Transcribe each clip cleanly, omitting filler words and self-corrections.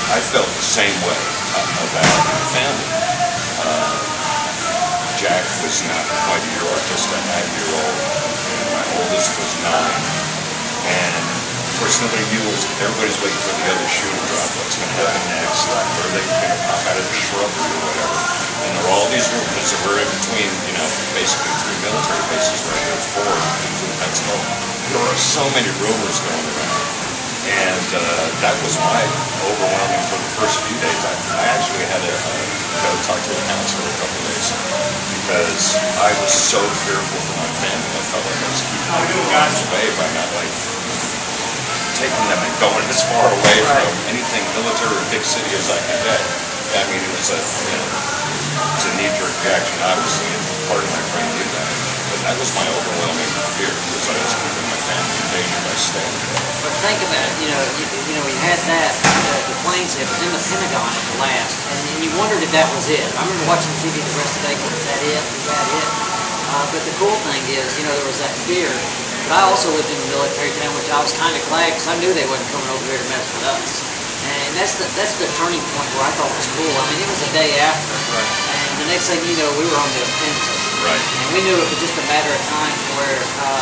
I felt the same way about my family. Jack was not quite a year old, just a half-year-old, and my oldest was 9. And of course, nobody knew everybody's waiting for the other shoe to drop. What's going to happen next? Where are they going to pop out of the shrubbery or whatever? And there were all these rumors that were in between, basically 3 military bases right there, 4 in Pensacola. There were so many rumors going around. And that was my overwhelming for the first few days. I actually had to go talk to a counselor a couple days because I was so fearful for my family. I felt like I was keeping them away by not taking them and going as far away from anything military or big city as I could get. I mean, it was a knee-jerk reaction, obviously, and part of my brain did that. But that was my overwhelming fear, because I was keeping my family in danger by staying there. But think about it, we had that, the planes hit was in the Pentagon at the last, and you wondered if that was it. I remember watching TV the rest of the day going, is that it? Is that it? But the cool thing is, there was that fear. But I also lived in a military town, which I was kind of glad, because I knew they wasn't coming over here to mess with us. And that's the turning point where I thought was cool. I mean, it was a day after, and the next thing you know, we were on the offensive. Right. And we knew it was just a matter of time where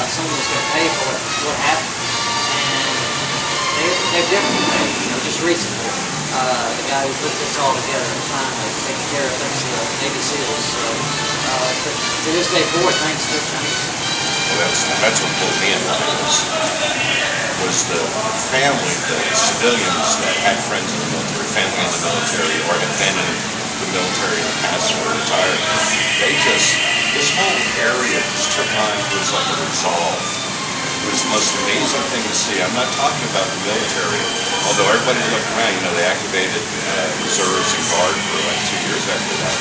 someone was going to pay for what happened. And they've definitely paid. Just recently, the guy who put this all together and finally taking care of things for the Navy SEALs. So, but to this day forward, things still change. Well, that's what pulled me in was the family, the civilians that had friends in the military, family in the military, or had been in the military in the past or retired. This whole area just took on, it was like a resolve. It was the most amazing thing to see. I'm not talking about the military, although everybody looked around, they activated reserves and guard for like 2 years after that.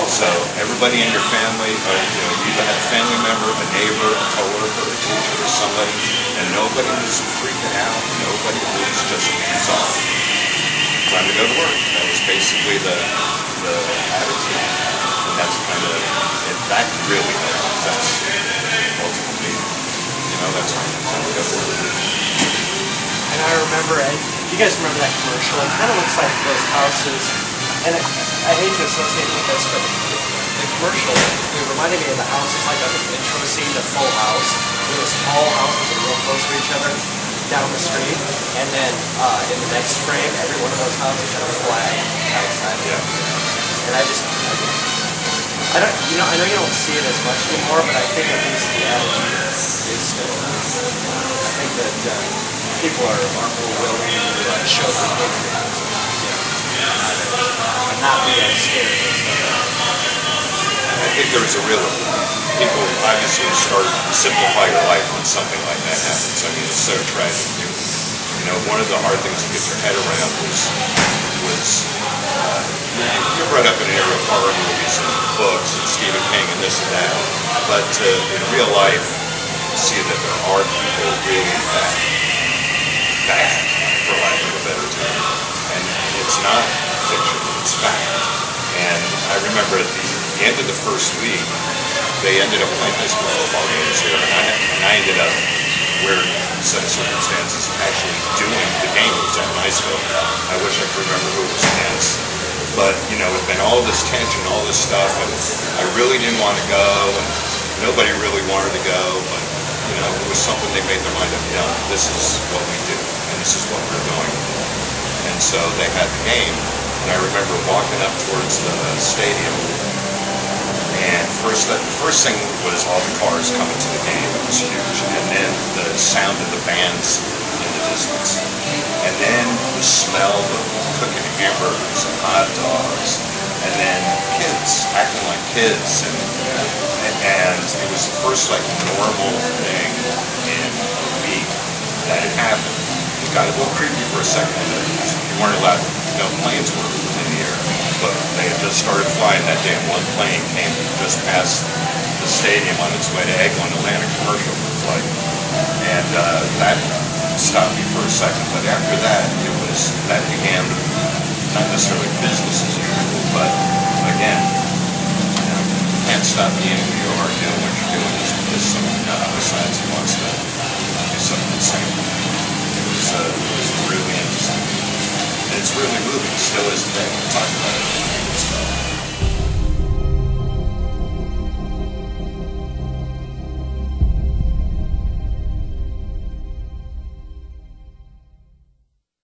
So everybody in your family, you either had a family member, a neighbor, a coworker, a teacher, or somebody, and nobody was freaking out. Nobody was just resolved. Time to go to work. That was basically the attitude. And that's that really helped. That's ultimately, that's time to go to work. And I remember, you guys remember that commercial? It kind of looks like those houses, and I hate to associate with this, but the commercial, it reminded me of the houses, like on the intro scene to Full House. There was tall houses that were real close to each other down the street, and then in the next frame, every one of those houses had a flag outside of it. And I know you don't see it as much anymore, but I think at least the attitude is still. I think that people are more willing to show the difference and not be as scared of stuff. I think there's people obviously start to simplify your life when something like that happens. I mean, it's so tragic. One of the hard things to get your head around was you're brought up in an era of horror movies and books and Stephen King and this and that, but in real life, see that there are people really bad, for lack of a better term, and it's not fiction, it's fact. And I remember at the end of the first week, they ended up playing high school football games here, and I ended up, weird set of circumstances, actually doing the game. It was at high school. I wish I could remember who it was against. But, it'd been all this tension, all this stuff, and I really didn't want to go, and nobody really wanted to go, but, it was something they made their mind up, this is what we do, and this is what we're doing. And so they had the game, and I remember walking up towards the stadium, and the first thing was all the cars coming to the game. It was huge, and then the sound of the bands in the distance, and then the smell of cooking hamburgers and hot dogs, and then kids acting like kids, and it was the first normal thing in a week that had happened. It got a little creepy for a second. You weren't allowed, planes were in the air, but they had just started flying that day, and one plane came just past the stadium on its way to Eglin to land a commercial flight, and that stopped me for a second. But after that, that began not necessarily business as usual, but again, you can't stop being who you are, doing what you're doing just because someone decides he wants to do something insane. It was really interesting. And it's really moving, still is today. Talk about it.